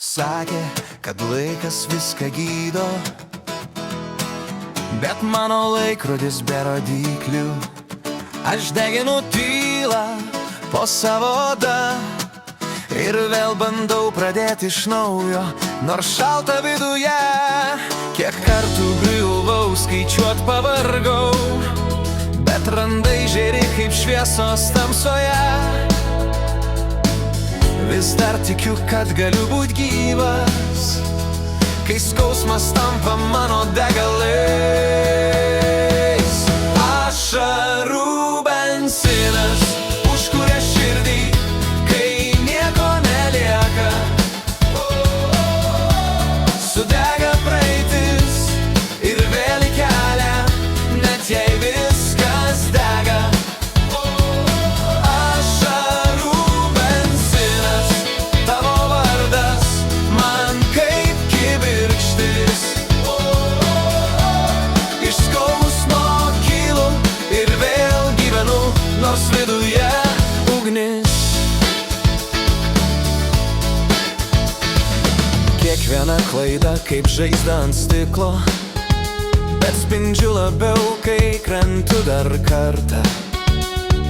Sakė, kad laikas viską gydo, bet mano laikrodis be rodyklių. Aš deginu tylą po savo odą ir vėl bandau pradėti iš naujo, nors šalta viduje. Kiek kartų griuvau, skaičiuot pavargau, bet randai žėri kaip šviesos tamsoje. Vis dar tikiu, kad galiu būt gyvas, kai skausmas tampa mano degalais. Ašarų benzinas užkuria širdį, kai nieko nelieka. Sudega praeitis ir vėl į kelią, net jei viskas dega. Nors viduje ugnis. Kiekviena klaida kaip žaizda ant stiklo, bet spindžiu labiau, kai krentu dar kartą.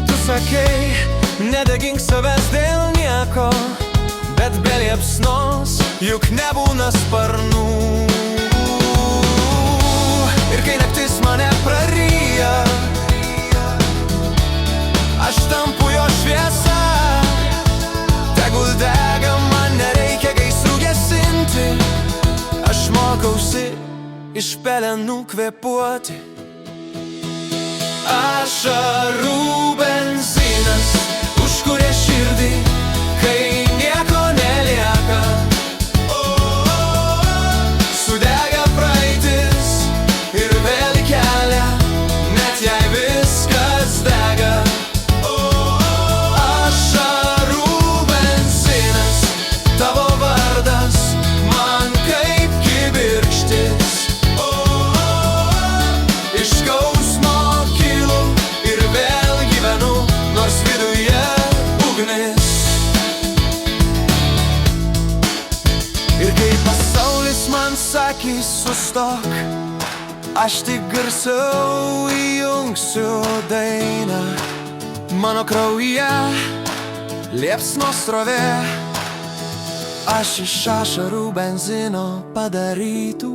Tu sakei, nedegink savęs dėl nieko, bet be liepsnos juk nebūna sparnų. Ir kai naktis mane praryja, aš tampu jo šviesa. Tegul dega, man nereikia gaisrų gesinti. Aš mokausi iš pelenų kvėpuoti. Ašarų benzinas užkuria širdį, kai nieko nelieka. Sudega praeitis ir vėl į kelią, net jei viskas dega. Ir kai pasaulis man sakys sustok, aš tik garsiau įjungsiu dainą. Mano kraujyje liepsnos srovė, aš iš ašarų benzino padarytų